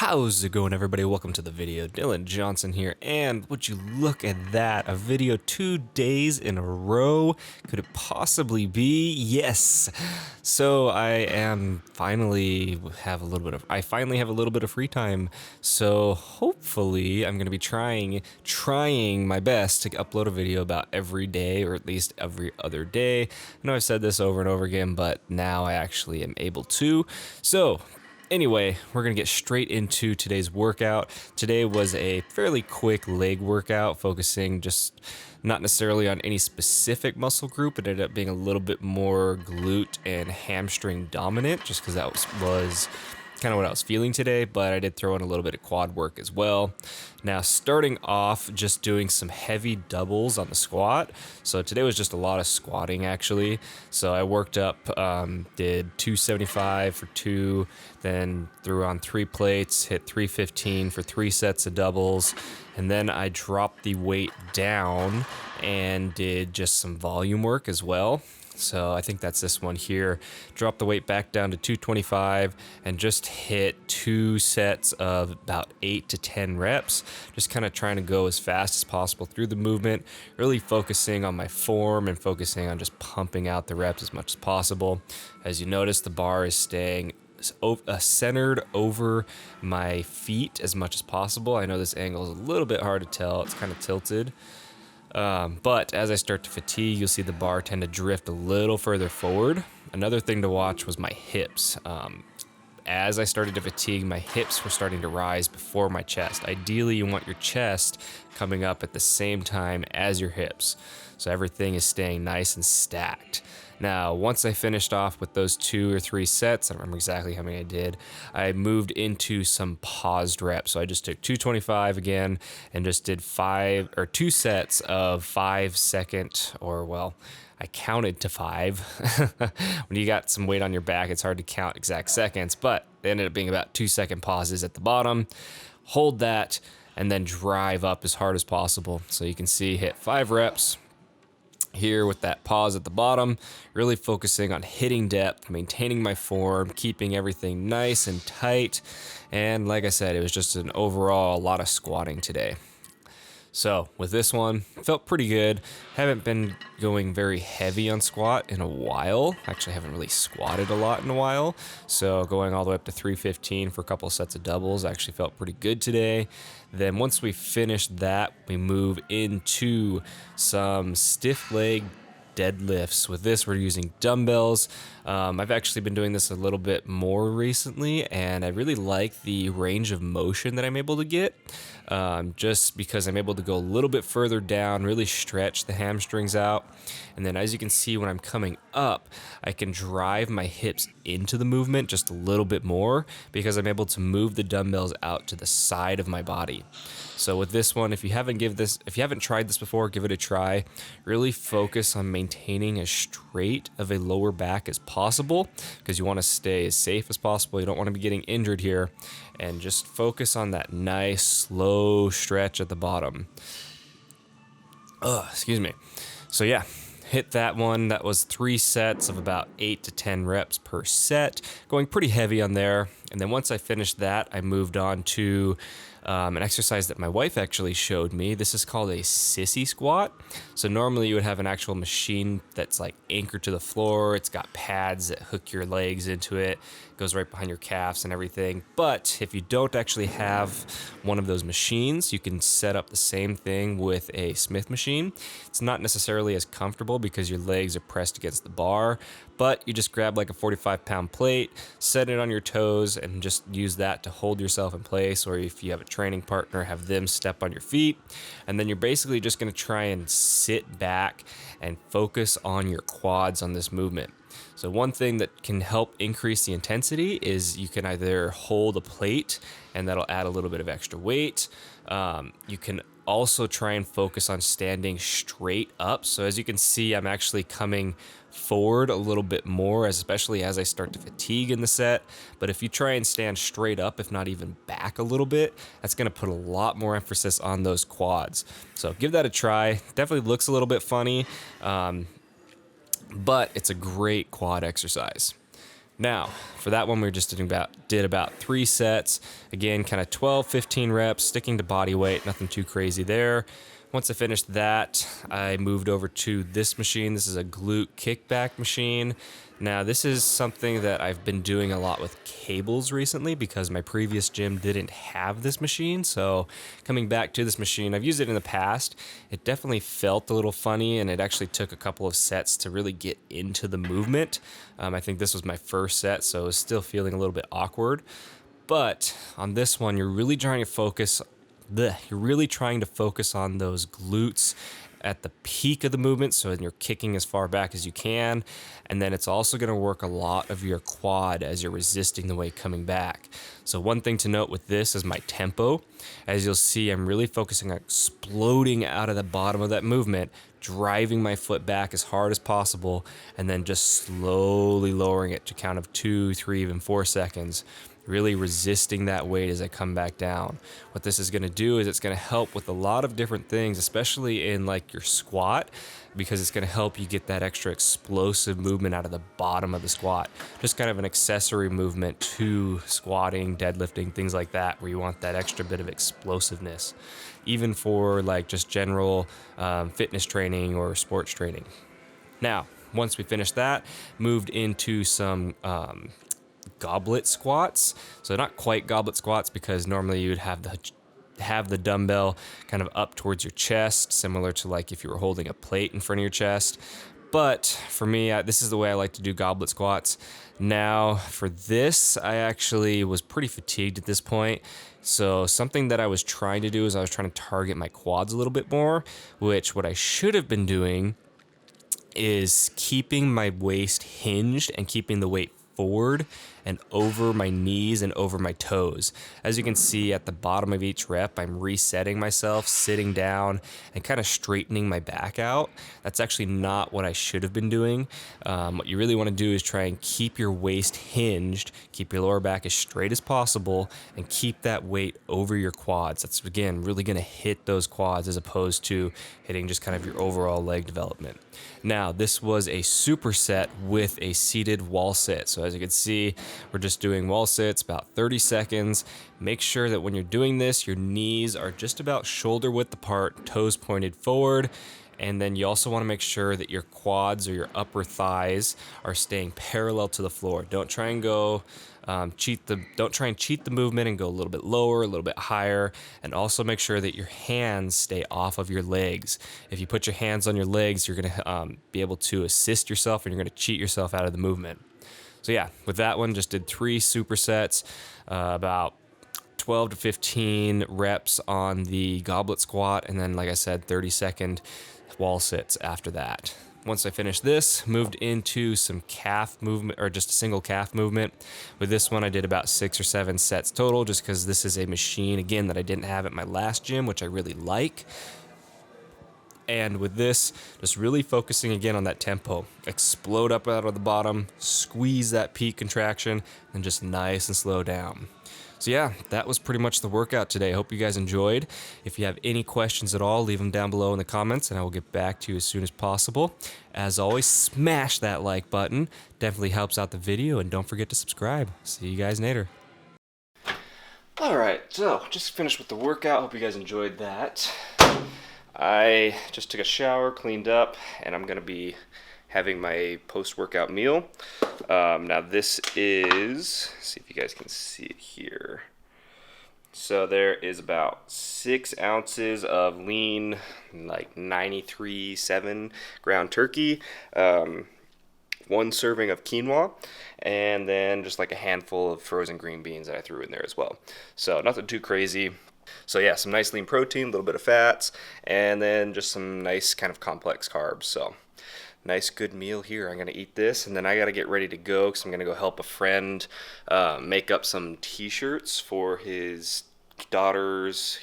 How's it going, everybody? Welcome to the video. Dylan Johnson here, and would you look at that? A video 2 days in a row. Could it possibly be? Yes. So I finally have a little bit of free time. So hopefully I'm going to be trying my best to upload a video about every day, or at least every other day. I know I've said this over and over again, but now I actually am able to. So anyway, we're going to get straight into today's workout. Today was a fairly quick leg workout, focusing just not necessarily on any specific muscle group. It ended up being a little bit more glute and hamstring dominant, just because that was kind of what I was feeling today, but I did throw in a little bit of quad work as well. Now, starting off, just doing some heavy doubles on the squat. So today was just a lot of squatting, actually. So I worked up, did 275 for 2, then threw on 3 plates, hit 315 for 3 sets of doubles, and then I dropped the weight down and did just some volume work as well. So I think that's this one here. Drop the weight back down to 225 and just hit 2 sets of about 8 to 10 reps. Just kind of trying to go as fast as possible through the movement, really focusing on my form and focusing on just pumping out the reps as much as possible. As you notice, the bar is staying centered over my feet as much as possible. I know this angle is a little bit hard to tell. It's kind of tilted. But as I start to fatigue, you'll see the bar tend to drift a little further forward. Another thing to watch was my hips. As I started to fatigue, my hips were starting to rise before my chest. Ideally, you want your chest coming up at the same time as your hips, so everything is staying nice and stacked. Now, once I finished off with those 2 or 3 sets, I don't remember exactly how many I did, I moved into some paused reps. So I just took 225 again and just did 2 sets of 5-second, or well, I counted to 5. When you got some weight on your back, it's hard to count exact seconds, but they ended up being about 2-second pauses at the bottom. Hold that and then drive up as hard as possible. So you can see, hit 5 reps here with that pause at the bottom, really focusing on hitting depth, maintaining my form, keeping everything nice and tight. And like I said, it was just a lot of squatting today. So with this one, felt pretty good. Haven't been going very heavy on squat in a while. Actually, haven't really squatted a lot in a while. So going all the way up to 315 for a couple of sets of doubles actually felt pretty good today. Then once we finish that, we move into some stiff leg deadlifts. With this, we're using dumbbells. I've actually been doing this a little bit more recently, and I really like the range of motion that I'm able to get, just because I'm able to go a little bit further down, really stretch the hamstrings out. And then as you can see, when I'm coming up, I can drive my hips into the movement just a little bit more, because I'm able to move the dumbbells out to the side of my body. So with this one, if you haven't tried this before, give it a try. Really focus on maintaining as straight of a lower back as possible, because you want to stay as safe as possible. You don't want to be getting injured here, and just focus on that nice slow stretch at the bottom. Excuse me. So yeah, hit that one. That was 3 sets of about 8 to 10 reps per set, going pretty heavy on there. And then once I finished that, I moved on to an exercise that my wife actually showed me. This is called a sissy squat. So normally you would have an actual machine that's like anchored to the floor. It's got pads that hook your legs into it. It goes right behind your calves and everything. But if you don't actually have one of those machines, you can set up the same thing with a Smith machine. It's not necessarily as comfortable because your legs are pressed against the bar, but you just grab like a 45-pound plate, set it on your toes, and just use that to hold yourself in place. Or if you have a training partner, have them step on your feet. And then you're basically just going to try and sit back and focus on your quads on this movement. So one thing that can help increase the intensity is you can either hold a plate, and that'll add a little bit of extra weight. You can also try and focus on standing straight up. So as you can see, I'm actually coming forward a little bit more, especially as I start to fatigue in the set. But if you try and stand straight up, if not even back a little bit, that's going to put a lot more emphasis on those quads. So give that a try. Definitely looks a little bit funny, but it's a great quad exercise. Now, for that one, we just did about 3 sets. Again, kind of 12, 15 reps, sticking to body weight, nothing too crazy there. Once I finished that, I moved over to this machine. This is a glute kickback machine. Now, this is something that I've been doing a lot with cables recently because my previous gym didn't have this machine. So coming back to this machine, I've used it in the past. It definitely felt a little funny, and it actually took a couple of sets to really get into the movement. I think this was my first set, so it was still feeling a little bit awkward. But on this one, you're really trying to focus on those glutes at the peak of the movement, so you're kicking as far back as you can, and then it's also going to work a lot of your quad as you're resisting the weight coming back. So one thing to note with this is my tempo. As you'll see, I'm really focusing on exploding out of the bottom of that movement, driving my foot back as hard as possible, and then just slowly lowering it to count of 2, 3, even 4 seconds. Really resisting that weight as I come back down. What this is going to do is it's going to help with a lot of different things, especially in like your squat, because it's going to help you get that extra explosive movement out of the bottom of the squat. Just kind of an accessory movement to squatting, deadlifting, things like that, where you want that extra bit of explosiveness, even for like just general fitness training or sports training. Now, once we finished that, moved into some goblet squats. So not quite goblet squats, because normally you would have the dumbbell kind of up towards your chest, similar to like if you were holding a plate in front of your chest. But for me, this is the way I like to do goblet squats. Now for this, I actually was pretty fatigued at this point. So something that I was trying to do is I was trying to target my quads a little bit more, which what I should have been doing is keeping my waist hinged and keeping the weight forward and over my knees and over my toes. As you can see at the bottom of each rep, I'm resetting myself, sitting down, and kind of straightening my back out. That's actually not what I should have been doing. What you really want to do is try and keep your waist hinged, keep your lower back as straight as possible, and keep that weight over your quads. That's, again, really going to hit those quads as opposed to hitting just kind of your overall leg development. Now, this was a superset with a seated wall sit. So as you can see, we're just doing wall sits, about 30 seconds. Make sure that when you're doing this, your knees are just about shoulder width apart, toes pointed forward. And then you also want to make sure that your quads or your upper thighs are staying parallel to the floor. Don't try and cheat the movement and go a little bit lower, a little bit higher, and also make sure that your hands stay off of your legs. If you put your hands on your legs, you're going to be able to assist yourself, and you're going to cheat yourself out of the movement. So yeah, with that one, just did 3 supersets, about 12 to 15 reps on the goblet squat, and then, like I said, 30-second wall sits after that. Once I finished this, moved into some calf movement, or just a single calf movement. With this one, I did about 6 or 7 sets total, just because this is a machine, again, that I didn't have at my last gym, which I really like. And with this, just really focusing again on that tempo. Explode up out of the bottom, squeeze that peak contraction, and just nice and slow down. So yeah, that was pretty much the workout today. I hope you guys enjoyed. If you have any questions at all, leave them down below in the comments, and I will get back to you as soon as possible. As always, smash that like button. Definitely helps out the video, and don't forget to subscribe. See you guys later. Alright, so just finished with the workout. Hope you guys enjoyed that. I just took a shower, cleaned up, and I'm going to be having my post-workout meal. Now this is, see if you guys can see it here. So there is about 6 ounces of lean, like 93.7 ground turkey, 1 serving of quinoa, and then just like a handful of frozen green beans that I threw in there as well. So nothing too crazy. So yeah, some nice lean protein, a little bit of fats, and then just some nice kind of complex carbs. So nice good meal here. I'm going to eat this, and then I got to get ready to go because I'm going to go help a friend make up some t-shirts for his daughter's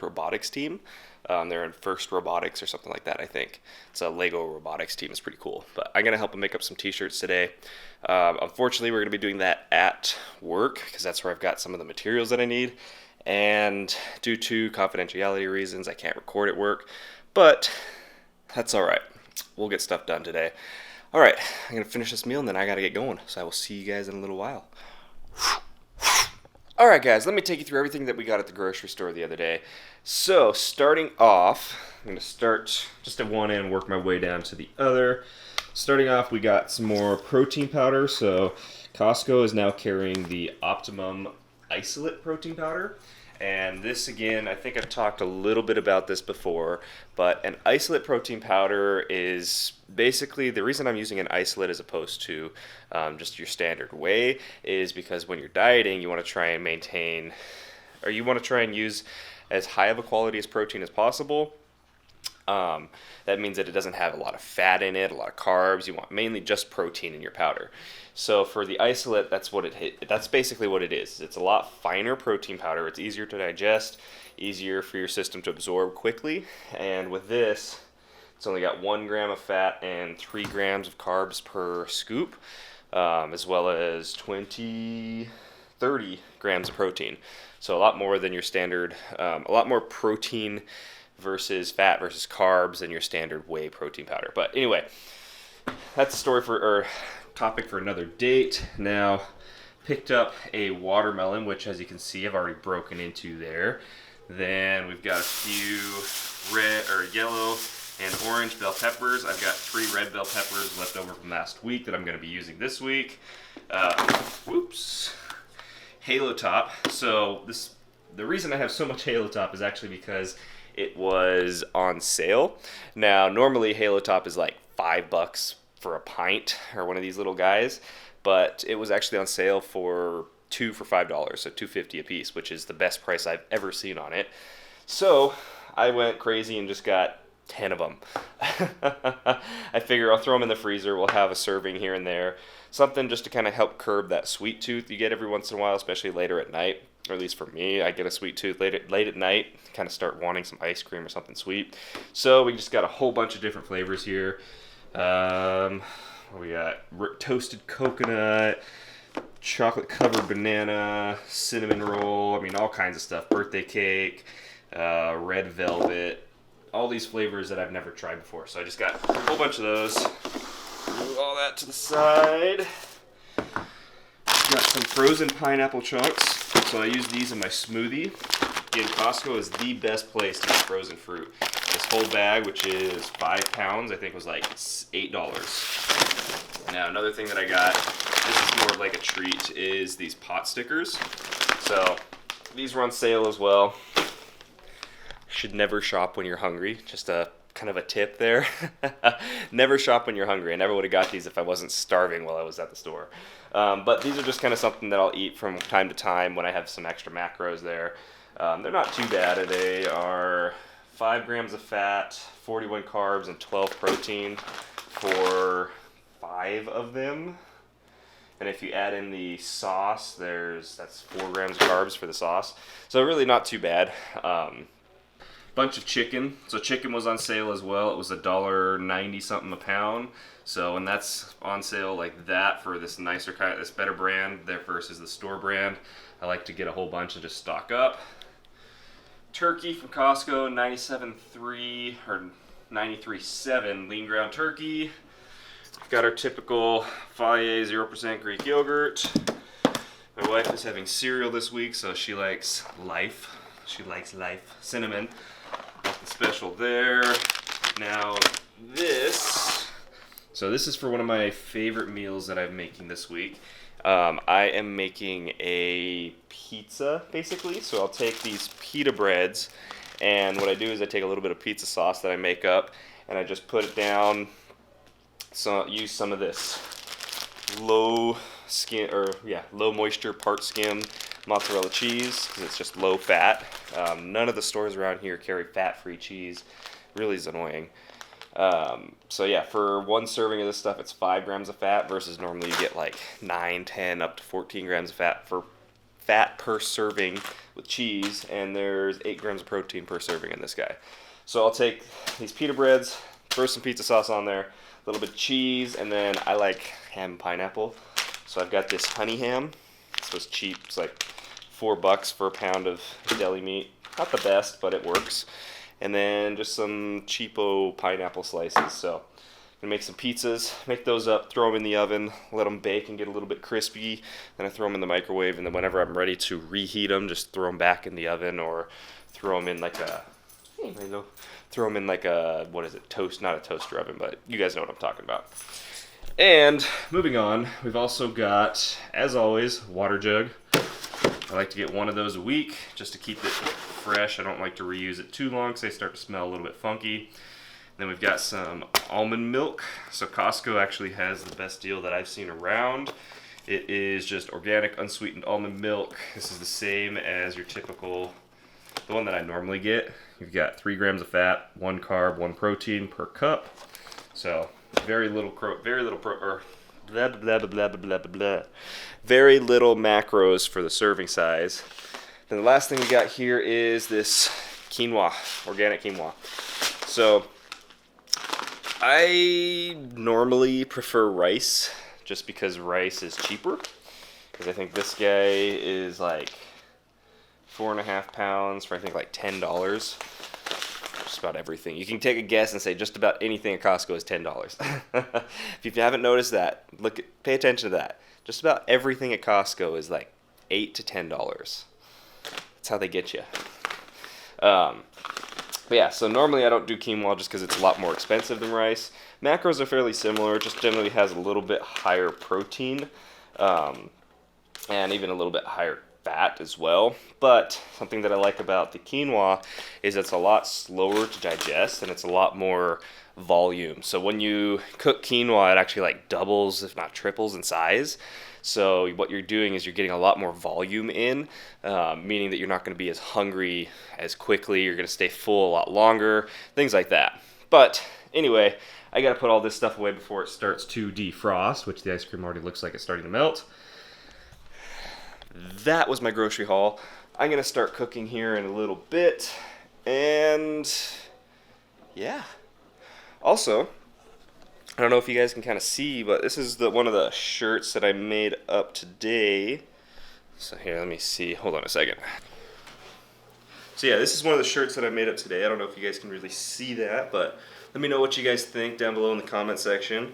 robotics team. They're in First Robotics or something like that, I think. It's a Lego robotics team. It's pretty cool. But I'm going to help him make up some t-shirts today. Unfortunately, we're going to be doing that at work because that's where I've got some of the materials that I need. And due to confidentiality reasons, I can't record at work. But that's all right. We'll get stuff done today. All right, I'm gonna finish this meal and then I gotta get going. So I will see you guys in a little while. All right, guys, let me take you through everything that we got at the grocery store the other day. So starting off, I'm gonna start just at one end, work my way down to the other. Starting off, we got some more protein powder. So Costco is now carrying the Optimum Isolate protein powder. And this, again, I think I've talked a little bit about this before, but an isolate protein powder is basically, the reason I'm using an isolate as opposed to just your standard whey is because when you're dieting, you want to try and maintain, or you want to try and use as high of a quality as protein as possible. That means that it doesn't have a lot of fat in it, a lot of carbs. You want mainly just protein in your powder. So for the isolate, that's basically what it is. It's a lot finer protein powder. It's easier to digest, easier for your system to absorb quickly. And with this, it's only got 1 gram of fat and 3 grams of carbs per scoop, as well as 30 grams of protein. So a lot more than your standard, a lot more protein versus fat versus carbs than your standard whey protein powder. But anyway, that's a story or topic for another date. Now, picked up a watermelon, which as you can see, I've already broken into there. Then we've got a few red or yellow and orange bell peppers. I've got 3 red bell peppers left over from last week that I'm going to be using this week. Halo Top. So the reason I have so much Halo Top is actually because it was on sale. Now, normally Halo Top is like $5 for a pint or one of these little guys, but it was actually on sale for 2 for $5, so $2.50 a piece, which is the best price I've ever seen on it. So I went crazy and just got 10 of them. I figure I'll throw them in the freezer. We'll have a serving here and there. Something just to kind of help curb that sweet tooth you get every once in a while, especially later at night. Or at least for me, I get a sweet tooth late at night, kind of start wanting some ice cream or something sweet. So we just got a whole bunch of different flavors here. We got toasted coconut, chocolate covered banana, cinnamon roll, all kinds of stuff, birthday cake, red velvet, all these flavors that I've never tried before. So I just got a whole bunch of those. Move all that to the side. Got some frozen pineapple chunks. So I use these in my smoothie. Again, Costco is the best place to get frozen fruit. This whole bag, which is 5 pounds, I think was like $8. Now, another thing that I got, this is more like a treat, is these pot stickers. So these were on sale as well. Should never shop when you're hungry. Just a kind of a tip there. Never shop when you're hungry. I never would have got these if I wasn't starving while I was at the store. But these are just kind of something that I'll eat from time to time when I have some extra macros there. They're not too bad. They are 5 grams of fat, 41 carbs, and 12 protein for 5 of them. And if you add in the sauce, that's 4 grams of carbs for the sauce. So really not too bad. Bunch of chicken. So chicken was on sale as well. It was $1.90 something a pound. So when that's on sale like that for this nicer kind, this better brand there versus the store brand, I like to get a whole bunch and just stock up. Turkey from Costco, 97.3 or 93.7 lean ground turkey. We've got our typical Fage 0% Greek yogurt. My wife is having cereal this week, so she likes Life. She likes Life cinnamon. Nothing special there. Now this is for one of my favorite meals that I'm making this week. I am making a pizza, basically. So I'll take these pita breads, and what I do is I take a little bit of pizza sauce that I make up, and I just put it down. So use some of this low moisture part skim mozzarella cheese because it's just low fat. None of the stores around here carry fat-free cheese. Really is annoying. So yeah, for one serving of this stuff, it's 5 grams of fat versus normally you get like 9, 10, up to 14 grams of fat per serving with cheese, and there's 8 grams of protein per serving in this guy. So I'll take these pita breads, throw some pizza sauce on there, a little bit of cheese, and then I like ham and pineapple. So I've got this honey ham. This was cheap. It's like $4 for a pound of deli meat. Not the best, but it works. And then just some cheapo pineapple slices. So Gonna make some pizzas, make those up, throw them in the oven, let them bake and get a little bit crispy. Then I throw them in the microwave, and then whenever I'm ready to reheat them, just throw them back in the oven or throw them in like a, throw them in like a, what is it, toast, not a toaster oven, but you guys know what I'm talking about. And moving on, we've also got, as always, water jug. I like to get one of those a week just to keep it fresh. I don't like to reuse it too long because they start to smell a little bit funky. Then we've got some almond milk. So Costco actually has the best deal that I've seen around. It is just organic, unsweetened almond milk. This is the same as your typical, the one that I normally get. You've got 3 grams of fat, 1 carb, 1 protein per cup. So very little very little macros for the serving size. Then the last thing we got here is this quinoa, organic quinoa. So I normally prefer rice just because rice is cheaper. Because I think this guy is like 4.5 pounds for I think like $10. Just about everything. You can take a guess and say just about anything at Costco is $10. If you haven't noticed that, pay attention to that. Just about everything at Costco is like $8 to $10. That's how they get you. But yeah, so normally I don't do quinoa just because it's a lot more expensive than rice. Macros are fairly similar, just generally has a little bit higher protein and even a little bit higher fat as well. But something that I like about the quinoa is it's a lot slower to digest and it's a lot more volume. So when you cook quinoa, it actually like doubles, if not triples in size. So what you're doing is you're getting a lot more volume in, meaning that you're not going to be as hungry as quickly. You're going to stay full a lot longer, things like that. But anyway, I got to put all this stuff away before it starts to defrost, which the ice cream already looks like it's starting to melt. That was my grocery haul. I'm going to start cooking here in a little bit. And yeah. Also, I don't know if you guys can kind of see, but this is one of the shirts that I made up today. So here, let me see. Hold on a second. So yeah, this is one of the shirts that I made up today. I don't know if you guys can really see that, but let me know what you guys think down below in the comment section.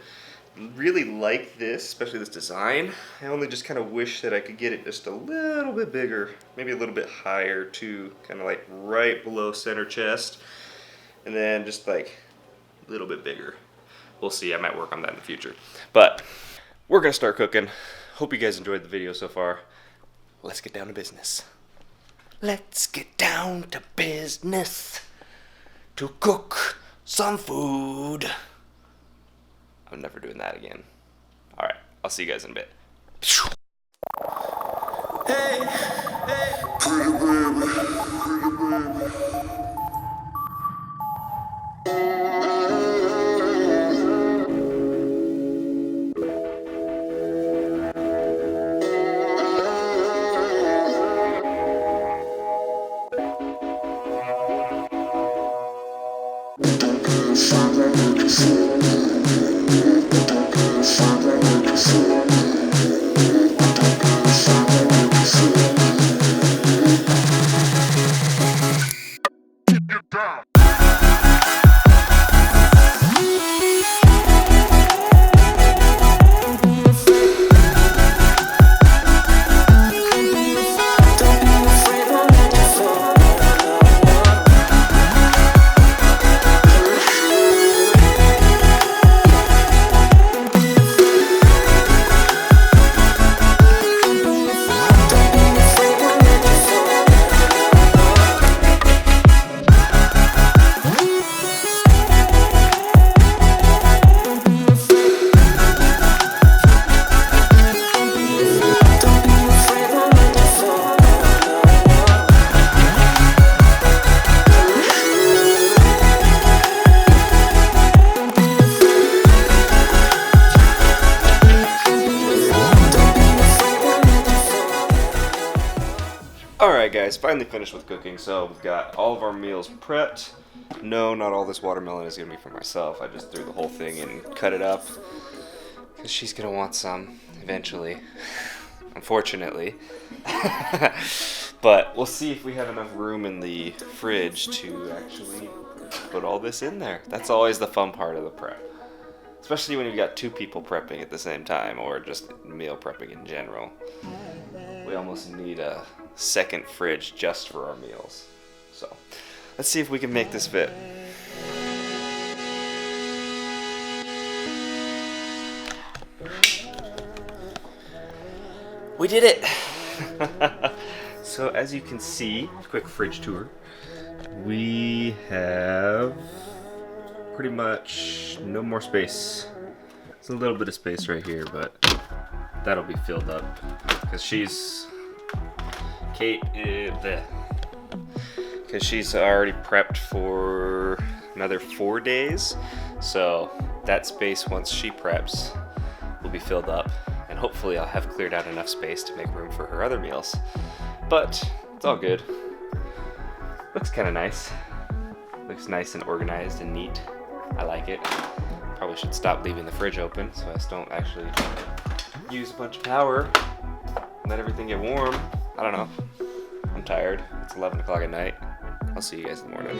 Really like this, especially this design. I only just kind of wish that I could get it just a little bit bigger, maybe a little bit higher too, kind of like right below center chest, and then just like a little bit bigger. We'll see, I might work on that in the future. But we're gonna start cooking. Hope you guys enjoyed the video so far. Let's get down to business. Let's get down to business to cook some food. I'm never doing that again. Alright, I'll see you guys in a bit. Hey, hey, pretty baby, pretty baby. Alright guys, finally finished with cooking, so we've got all of our meals prepped. No, not all this watermelon is going to be for myself. I just threw the whole thing and cut it up. Because she's going to want some eventually. Unfortunately. But we'll see if we have enough room in the fridge to actually put all this in there. That's always the fun part of the prep. especially when you've got 2 people prepping at the same time, or just meal prepping in general. We almost need a second fridge just for our meals. So let's see if we can make this fit. We did it! So as you can see, quick fridge tour, we have pretty much no more space. There's a little bit of space right here, but that'll be filled up because Kate is there. Because she's already prepped for another 4 days, so that space, once she preps, will be filled up, and hopefully I'll have cleared out enough space to make room for her other meals. But it's all good. Looks kind of nice. Looks nice and organized and neat. I like it. Probably should stop leaving the fridge open so I just don't actually use a bunch of power and let everything get warm. I don't know. I'm tired. It's 11 o'clock at night. I'll see you guys in the morning.